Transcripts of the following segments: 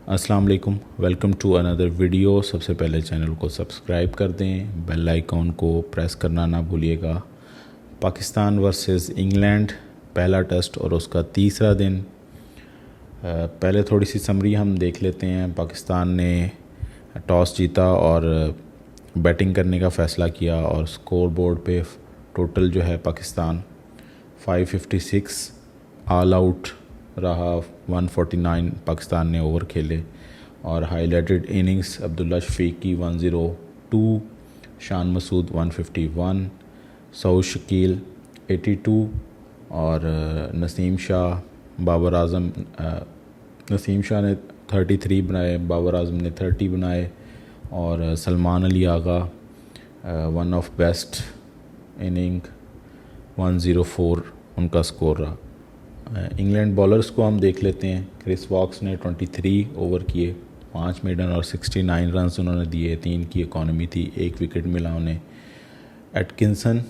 अस्सलाम वालेकुम, welcome to another video. सबसे पहले चैनल को सब्सक्राइब कर दें, बेल आइकॉन को प्रेस करना ना भूलिएगा। पाकिस्तान वर्सेस इंग्लैंड पहला टेस्ट और उसका तीसरा दिन। पहले थोड़ी सी समरी हम देख लेते हैं। पाकिस्तान ने टॉस जीता और बैटिंग करने का फ़ैसला किया और स्कोर बोर्ड पे टोटल जो है पाकिस्तान 556 ऑल आउट रहा। 149 पाकिस्तान ने ओवर खेले और हाईलाइटेड इनिंग्स अब्दुल्ला शफीक की 102, शान मसूद 151, सऊद शकील 82 और नसीम शाह नसीम शाह ने 33 बनाए, बाबर आजम ने 30 बनाए और Salman Ali Agha one of best inning 104 उनका स्कोर रहा। इंग्लैंड बॉलर्स को हम देख लेते हैं। क्रिस वॉक्स ने 23 ओवर किए, 5 मेडन और 69 रन्स उन्होंने दिए। 3 की इकॉनमी थी, 1 विकेट मिला उन्हें। एटकिंसन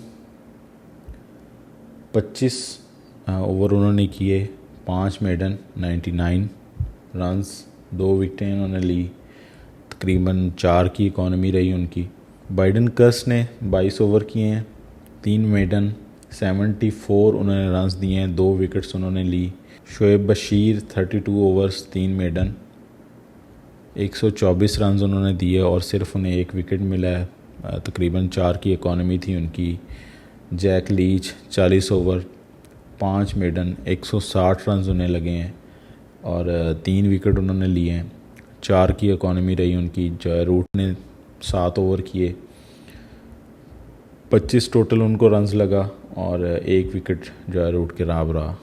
25 ओवर उन्होंने किए, 5 मेडन 99 रन्स, 2 विकेटें उन्होंने ली। तकरीबन 4 की इकॉनमी रही उनकी। बाइडन कर्स ने 22 ओवर किए हैं, 3 मेडन 74 उन्होंने रन्स दिए हैं, 2 विकेट्स उन्होंने ली। Shoaib Bashir 32 overs, 3 maiden, 124 runs उन्होंने दिए और सिर्फ उन्हें 1 विकेट मिला है। तकरीबन 4 की इकॉनमी थी उनकी। Jack Leach 40 over, 5 maiden, 160 runs उन्हें लगे हैं और 3 विकेट उन्होंने लिए हैं। 4 की इकॉनमी रही उनकी। जॉय रूट ने 7 ओवर किए, 25 टोटल उनको रन्स लगा और 1 विकेट जॉय रूट के राब रहा।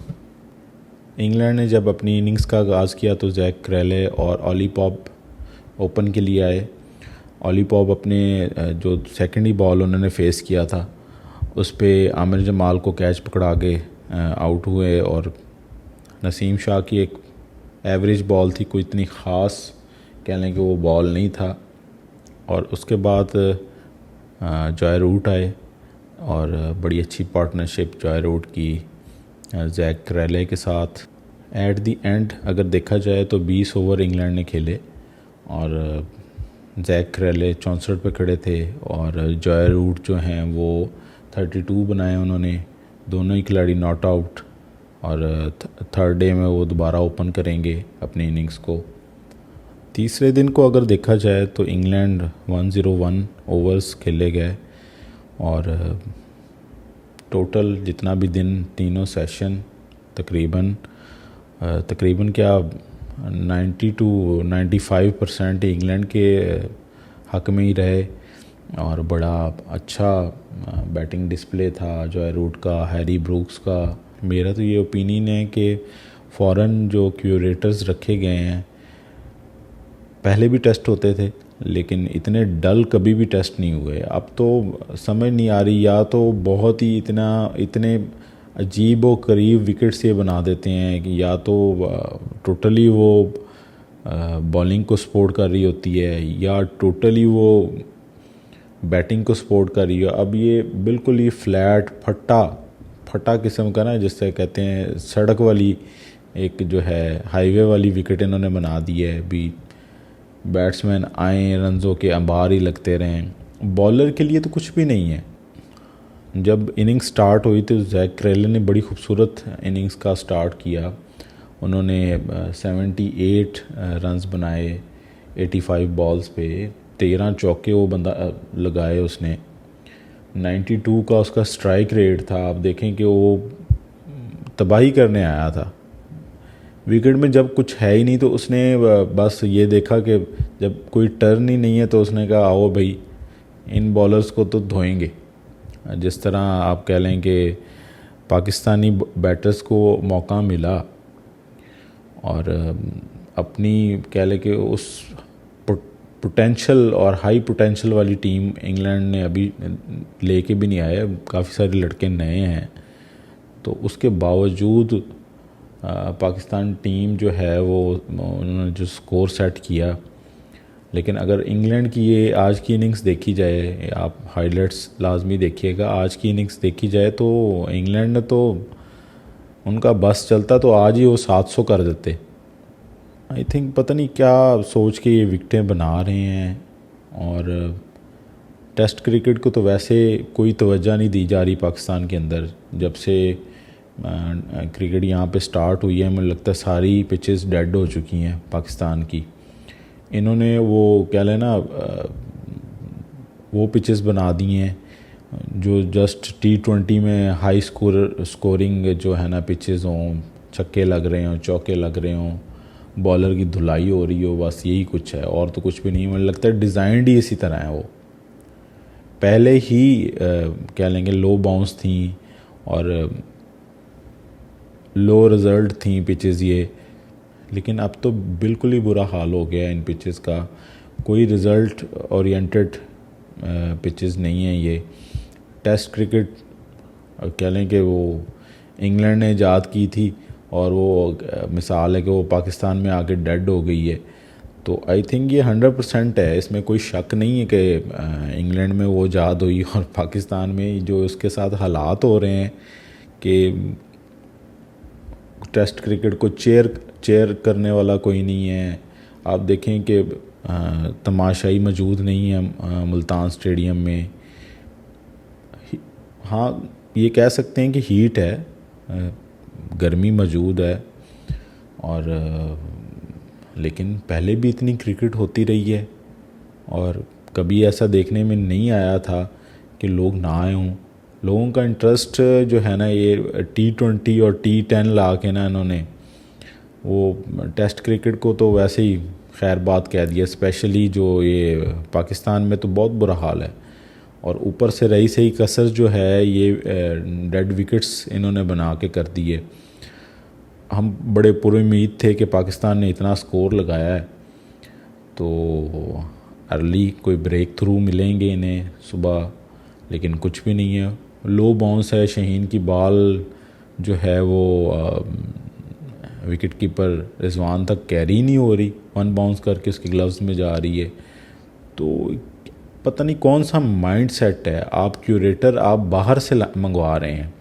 इंग्लैंड ने जब अपनी इनिंग्स का आगाज़ किया तो जैक क्रैले और ऑली पॉप ओपन के लिए आए। ऑली पॉप अपने जो सेकेंड ही बॉल उन्होंने फेस किया था उस पे आमिर जमाल को कैच पकड़ा के आउट हुए और नसीम शाह की एक एवरेज बॉल थी, कोई इतनी ख़ास कह लें कि वो बॉल नहीं था। और उसके बाद जॉय रूट आए और बड़ी अच्छी पार्टनरशिप जॉय रूट की जैक क्रैले के साथ। एट दी एंड अगर देखा जाए तो 20 ओवर इंग्लैंड ने खेले और जैक क्रैले 64 पे खड़े थे और जॉय रूट जो हैं वो 32 बनाए उन्होंने। दोनों ही खिलाड़ी नॉट आउट और थर्ड डे में वो दोबारा ओपन करेंगे अपनी इनिंग्स को। तीसरे दिन को अगर देखा जाए तो इंग्लैंड 101 ओवर्स खेले गए और टोटल जितना भी दिन तीनों सेशन तकरीबन क्या 90 to 95% इंग्लैंड के हक में ही रहे और बड़ा अच्छा बैटिंग डिस्प्ले था जॉय रूट का, हैरी ब्रूक्स का। मेरा तो ये ओपिनियन है कि फ़ॉरेन जो क्यूरेटर्स रखे गए हैं, पहले भी टेस्ट होते थे लेकिन इतने डल कभी भी टेस्ट नहीं हुए। अब तो समझ नहीं आ रही, या तो बहुत ही इतने अजीब व करीब विकेट्स ये बना देते हैं कि या तो टोटली वो बॉलिंग को सपोर्ट कर रही होती है या टोटली वो बैटिंग को सपोर्ट कर रही है। अब ये बिल्कुल ही फ्लैट फटा किस्म का ना, जिससे कहते हैं सड़क वाली एक जो है हाईवे वाली विकेट इन्होंने बना दी है। अभी बैट्समैन आए रन्सों के अंबार ही लगते रहें। बॉलर के लिए तो कुछ भी नहीं है। जब इनिंग स्टार्ट हुई तो जैक क्रैले ने बड़ी खूबसूरत इनिंग्स का स्टार्ट किया। उन्होंने 78 रन्स बनाए 85 बॉल्स पे, 13 चौके वो बंदा लगाए उसने। 92 का उसका स्ट्राइक रेट था। आप देखें कि वो तबाही करने आया था। विकेट में जब कुछ है ही नहीं तो उसने बस ये देखा कि जब कोई टर्न ही नहीं है तो उसने कहा आओ भाई इन बॉलर्स को तो धोएंगे। जिस तरह आप कह लें कि पाकिस्तानी बैटर्स को मौका मिला और अपनी कह लें कि उस पोटेंशियल और हाई पोटेंशियल वाली टीम इंग्लैंड ने अभी लेके भी नहीं आए। काफ़ी सारे लड़के नए हैं तो उसके बावजूद पाकिस्तान टीम जो है वो उन्होंने जो स्कोर सेट किया। लेकिन अगर इंग्लैंड की ये आज की इनिंग्स देखी जाए, आप हाइलाइट्स लाजमी देखिएगा, आज की इनिंग्स देखी जाए तो इंग्लैंड ने तो उनका बस चलता तो आज ही वो 700 कर देते। आई थिंक पता नहीं क्या सोच के ये विकटें बना रहे हैं। और टेस्ट क्रिकेट को तो वैसे कोई तवज्जो नहीं दी जा रही पाकिस्तान के अंदर। जब से क्रिकेट यहाँ पे स्टार्ट हुई है मुझे लगता है सारी पिचेस डेड हो चुकी हैं पाकिस्तान की। इन्होंने वो कह लेना वो पिचेस बना दी हैं जो जस्ट T20 में हाई स्कोरिंग जो है ना पिचेस हों, छक्के लग रहे हों, चौके लग रहे हों, बॉलर की धुलाई हो रही हो, बस यही कुछ है और तो कुछ भी नहीं। मुझे लगता है डिज़ाइंड ही इसी तरह है। वो पहले ही कह लेंगे लो बाउंस थी और लो रिज़ल्ट थी पिचेस ये, लेकिन अब तो बिल्कुल ही बुरा हाल हो गया इन पिचेस का। कोई रिज़ल्ट ओरिएंटेड पिचेस नहीं है ये। टेस्ट क्रिकेट कह लें कि वो इंग्लैंड ने ईजाद की थी और वो मिसाल है कि वो पाकिस्तान में आके डेड हो गई है। तो आई थिंक ये 100% है, इसमें कोई शक नहीं है कि इंग्लैंड में वो ईजाद हुई और पाकिस्तान में जो उसके साथ हालात हो रहे हैं कि टेस्ट क्रिकेट को चेयर करने वाला कोई नहीं है। आप देखें कि तमाशाई मौजूद नहीं है मुल्तान स्टेडियम में। हाँ ये कह सकते हैं कि हीट है, गर्मी मौजूद है और लेकिन पहले भी इतनी क्रिकेट होती रही है और कभी ऐसा देखने में नहीं आया था कि लोग ना आए हों। लोगों का इंटरेस्ट जो है ना ये T20 और T10 ला के ना इन्होंने वो टेस्ट क्रिकेट को तो वैसे ही खैर बात कह दिया। स्पेशली जो ये पाकिस्तान में तो बहुत बुरा हाल है और ऊपर से रही सही कसर जो है ये डेड विकेट्स इन्होंने बना के कर दिए। हम बड़े पूरी उम्मीद थे कि पाकिस्तान ने इतना स्कोर लगाया है तो अर्ली कोई ब्रेक थ्रू मिलेंगे इन्हें सुबह, लेकिन कुछ भी नहीं है। लो बाउंस है, शहीन की बॉल जो है वो विकेट कीपर रिजवान तक कैरी नहीं हो रही, वन बाउंस करके उसके ग्लव्स में जा रही है। तो पता नहीं कौन सा माइंड सेट है। आप क्यूरेटर आप बाहर से मंगवा रहे हैं,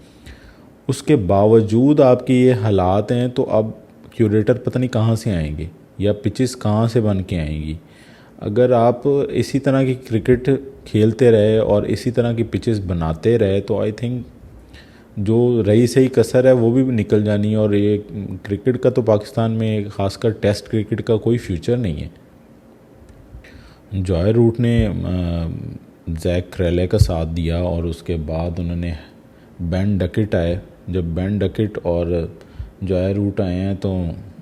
उसके बावजूद आपके ये हालात हैं, तो अब क्यूरेटर पता नहीं कहाँ से आएंगे या पिचेस कहाँ से बन के आएंगी। अगर आप इसी तरह की क्रिकेट खेलते रहे और इसी तरह की पिचेस बनाते रहे तो आई थिंक जो रही सही कसर है वो भी निकल जानी है। और ये क्रिकेट का तो पाकिस्तान में ख़ासकर टेस्ट क्रिकेट का कोई फ्यूचर नहीं है। जॉय रूट ने जैक क्रेले का साथ दिया और उसके बाद उन्होंने बेन डकेट आए। जब बेन डकेट और जॉय रूट आए हैं तो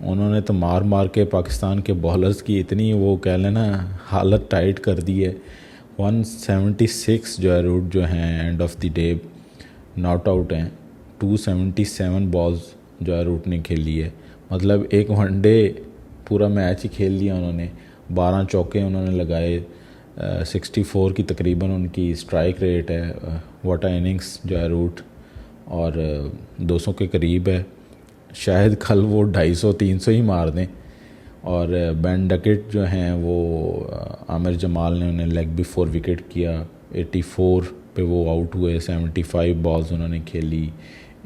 उन्होंने तो मार मार के पाकिस्तान के बॉलर्स की इतनी वो कह लेना हालत टाइट कर दी है। 176 जॉय रूट जो हैं end of the day not out हैं। 277 बॉल्स जॉय रूट ने खेली है, मतलब एक वनडे पूरा मैच ही खेल लिया उन्होंने। 12 चौके उन्होंने लगाए, 64 की तकरीबन उनकी स्ट्राइक रेट है। What a innings Joe Root, और 200 के करीब है। शायद कल वो 250-300 ही मार दें। और बेन डकेट जो हैं वो आमिर जमाल ने उन्हें लेग बिफोर विकेट किया। 84 पे वो आउट हुए। 75 बॉल्स उन्होंने खेली।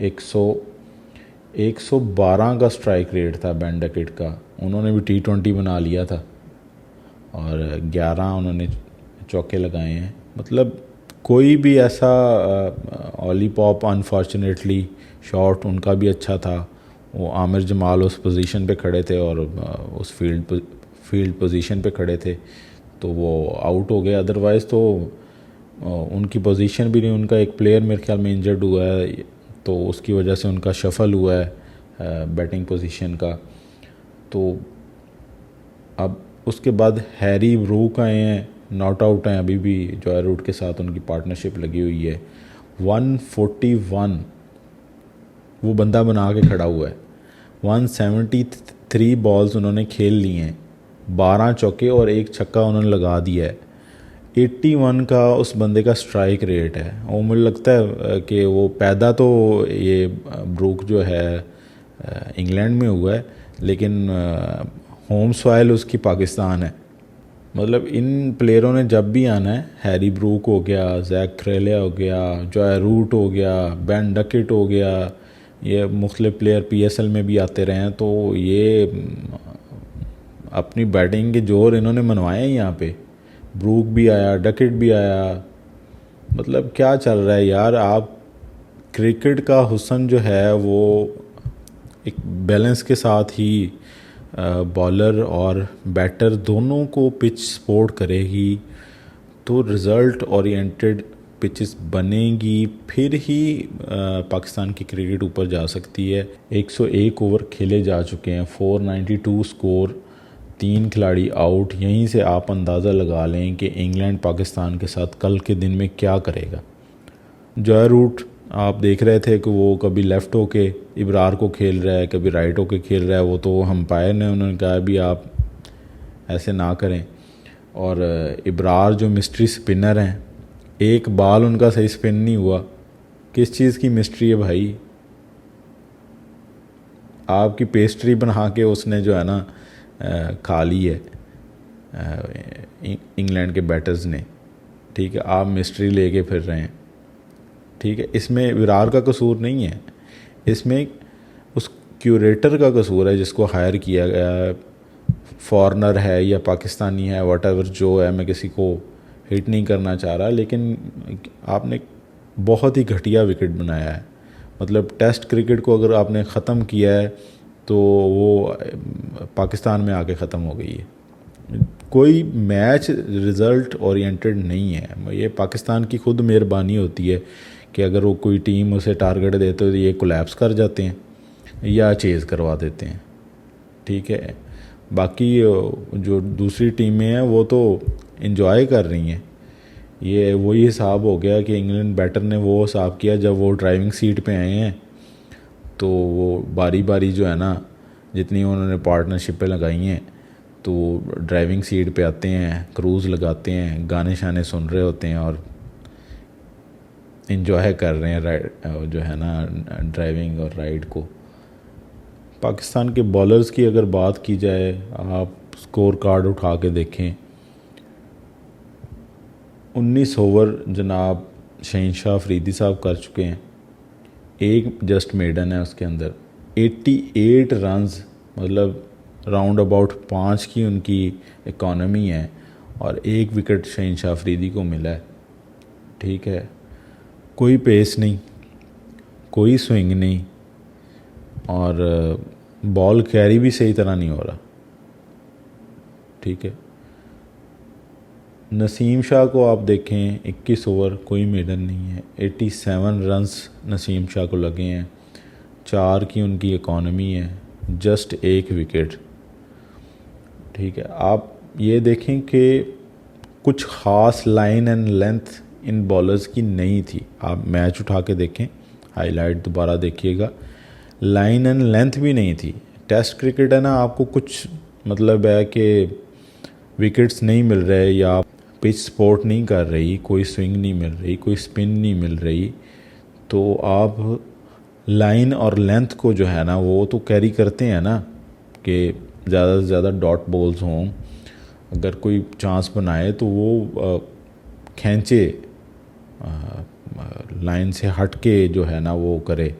112 का स्ट्राइक रेट था बेन डकेट का। उन्होंने भी T20 बना लिया था और 11 उन्होंने चौके लगाए हैं। मतलब कोई भी ऐसा ऑली पॉप अनफॉर्चुनेटली शॉट उनका भी अच्छा था। वो आमिर जमाल उस पोजीशन पे खड़े थे और उस फील्ड पोजीशन पे खड़े थे तो वो आउट हो गए। अदरवाइज़ तो उनकी पोजीशन भी नहीं। उनका एक प्लेयर मेरे ख्याल में इंजर्ड हुआ है तो उसकी वजह से उनका शफल हुआ है बैटिंग पोजीशन का। तो अब उसके बाद हैरी ब्रूक आए हैं, नॉट आउट हैं अभी भी। जॉय रूट के साथ उनकी पार्टनरशिप लगी हुई है। 141 वो बंदा बना के खड़ा हुआ है। 173 बॉल्स उन्होंने खेल ली हैं, 12 चौके और एक छक्का उन्होंने लगा दिया है। 81 का उस बंदे का स्ट्राइक रेट है। और मुझे लगता है कि वो पैदा तो ये ब्रूक जो है इंग्लैंड में हुआ है, लेकिन होम सॉइल उसकी पाकिस्तान है। मतलब इन प्लेयरों ने जब भी आना है, हैरी ब्रूक हो गया, जैक क्रेले हो गया, जॉय रूट हो गया, बेन डकेट हो गया, ये मुख्तलिफ प्लेयर PSL में भी आते रहे हैं, तो ये अपनी बैटिंग के जोर इन्होंने मनवाए हैं यहाँ पे। ब्रूक भी आया, डकेट भी आया, मतलब क्या चल रहा है यार। आप क्रिकेट का हुस्न जो है वो एक बैलेंस के साथ ही बॉलर और बैटर दोनों को पिच सपोर्ट करेगी तो रिज़ल्ट ओरिएंटेड पिचेस बनेगी, फिर ही पाकिस्तान की क्रिकेट ऊपर जा सकती है। 101 ओवर खेले जा चुके हैं, 492 स्कोर, 3 खिलाड़ी आउट। यहीं से आप अंदाज़ा लगा लें कि इंग्लैंड पाकिस्तान के साथ कल के दिन में क्या करेगा। जॉय रूट आप देख रहे थे कि वो कभी लेफ़्ट होके इब्रार को खेल रहा है, कभी राइट होके खेल रहा है। वो तो अंपायर ने उन्होंने कहा भी आप ऐसे ना करें। और इब्रार जो मिस्ट्री स्पिनर हैं, एक बाल उनका सही स्पिन नहीं हुआ। किस चीज़ की मिस्ट्री है भाई? आपकी पेस्ट्री बना के उसने जो है ना खा ली है इंग्लैंड के बैटर्स ने। ठीक है, आप मिस्ट्री लेके फिर रहे हैं। ठीक है, इसमें विरार का कसूर नहीं है, इसमें उस क्यूरेटर का कसूर है जिसको हायर किया गया है। फॉरेनर है या पाकिस्तानी है, वॉटेवर जो है, मैं किसी को हिट नहीं करना चाह रहा, लेकिन आपने बहुत ही घटिया विकेट बनाया है। मतलब टेस्ट क्रिकेट को अगर आपने ख़त्म किया है तो वो पाकिस्तान में आके ख़त्म हो गई है। कोई मैच रिज़ल्ट ओरिएंटेड नहीं है। ये पाकिस्तान की खुद मेहरबानी होती है कि अगर वो कोई टीम उसे टारगेट देते तो ये कोलैप्स कर जाते हैं या चेज़ करवा देते हैं। ठीक है, बाकी जो दूसरी टीमें हैं वो तो इन्जॉय कर रही हैं। ये वही हिसाब हो गया कि इंग्लैंड बैटर ने वो हिसाब किया, जब वो ड्राइविंग सीट पे आए हैं तो वो बारी बारी जो है ना, जितनी उन्होंने पार्टनरशिपें लगाई हैं, तो ड्राइविंग सीट पे आते हैं, क्रूज़ लगाते हैं, गाने शाने सुन रहे होते हैं और इन्जॉय कर रहे हैं जो है ना ड्राइविंग और राइड को। पाकिस्तान के बॉलर्स की अगर बात की जाए, आप स्कोर कार्ड उठा के देखें, 19 ओवर जनाब शहनशाह अफरीदी साहब कर चुके हैं, एक जस्ट मेडन है उसके अंदर, 88 रन्स, मतलब राउंड अबाउट 5 की उनकी इकॉनमी है और एक विकेट शहनशाह अफरीदी को मिला है। ठीक है, कोई पेस नहीं, कोई स्विंग नहीं और बॉल कैरी भी सही तरह नहीं हो रहा। ठीक है, नसीम शाह को आप देखें, 21 ओवर, कोई मेडन नहीं है, 87 रन्स नसीम शाह को लगे हैं, 4 की उनकी इकॉनमी है, जस्ट एक विकेट। ठीक है, आप ये देखें कि कुछ ख़ास line and length in bowlers की नहीं थी। आप मैच उठा के देखें, हाईलाइट दोबारा देखिएगा, लाइन एंड लेंथ भी नहीं थी। टेस्ट क्रिकेट है ना, आपको कुछ मतलब है कि विकेट्स नहीं मिल रहे या पिच सपोर्ट नहीं कर रही, कोई स्विंग नहीं मिल रही, कोई स्पिन नहीं मिल रही, तो आप लाइन और लेंथ को जो है ना वो तो कैरी करते हैं ना कि ज़्यादा से ज़्यादा डॉट बॉल्स हों। अगर कोई चांस बनाए तो वो खींचे, लाइन से हट के जो है ना वो करे।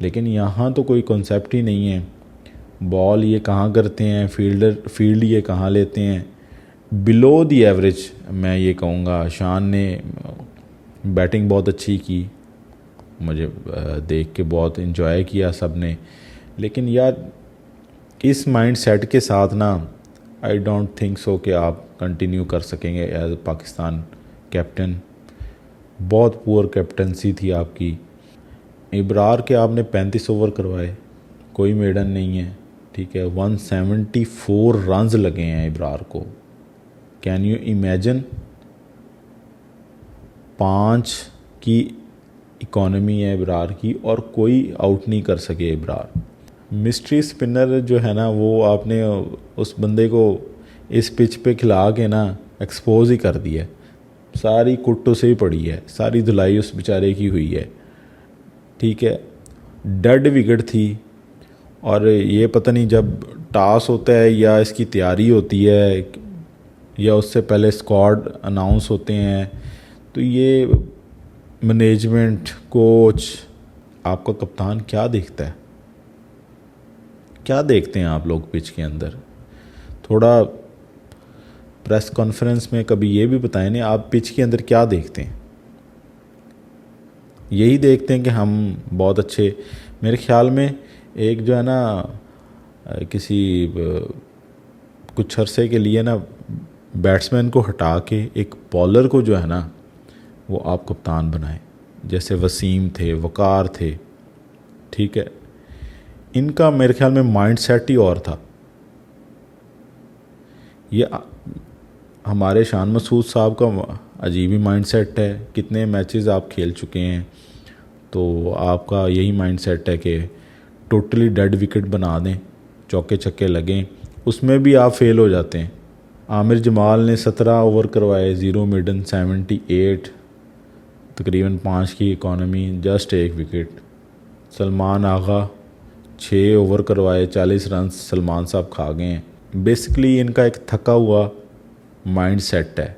लेकिन यहाँ तो कोई कॉन्सेप्ट ही नहीं है। बॉल ये कहाँ करते हैं, फील्ड ये कहाँ लेते हैं, बिलो दी एवरेज। मैं ये कहूँगा शान ने बैटिंग बहुत अच्छी की, मुझे देख के बहुत इन्जॉय किया सब ने। लेकिन यार इस माइंड सेट के साथ ना आई डोंट थिंक सो कि आप कंटिन्यू कर सकेंगे एज पाकिस्तान कैप्टन। बहुत पुअर कैप्टनसी थी आपकी। इब्रार के आपने 35 ओवर करवाए, कोई मेडन नहीं है। ठीक है, 174 रन्स लगे हैं इब्रार को। कैन यू इमेजिन, 5 की इकॉनमी है इब्रार की और कोई आउट नहीं कर सके इब्रार। मिस्ट्री स्पिनर जो है ना, वो आपने उस बंदे को इस पिच पे खिला के ना एक्सपोज ही कर दिया। सारी कुट्टू से ही पड़ी है, सारी धुलाई उस बेचारे की हुई है। ठीक है, डेड विकेट थी और ये पता नहीं जब टॉस होता है या इसकी तैयारी होती है या उससे पहले स्क्वाड अनाउंस होते हैं, तो ये मैनेजमेंट, कोच, आपका कप्तान क्या देखता है, क्या देखते हैं आप लोग पिच के अंदर? थोड़ा प्रेस कॉन्फ्रेंस में कभी ये भी बताएं ना, आप पिच के अंदर क्या देखते हैं? यही देखते हैं कि हम बहुत अच्छे, मेरे ख्याल में एक जो है ना किसी कुछ अरसे के लिए ना बैट्समैन को हटा के एक बॉलर को जो है ना वो आप कप्तान बनाएं, जैसे वसीम थे, वकार थे, ठीक है, इनका मेरे ख्याल में माइंड सेट ही और था। ये हमारे शान मसूद साहब का अजीब ही माइंड सेट है, कितने मैचेस आप खेल चुके हैं, तो आपका यही माइंड सेट है कि टोटली डेड विकेट बना दें, चौके छक्के लगें, उसमें भी आप फेल हो जाते हैं। आमिर जमाल ने 17 ओवर करवाए, 0 मिडन, 78, तकरीबन 5 की इकॉनमी, जस्ट 1 विकेट। सलमान आगा 6 ओवर करवाए, 40 रन सलमान साहब खा गए हैं। बेसिकली इनका एक थका हुआ माइंड सेट है।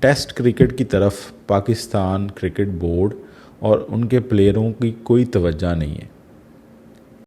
टेस्ट क्रिकेट की तरफ पाकिस्तान क्रिकेट बोर्ड और उनके प्लेयरों की कोई तवज्जो नहीं है।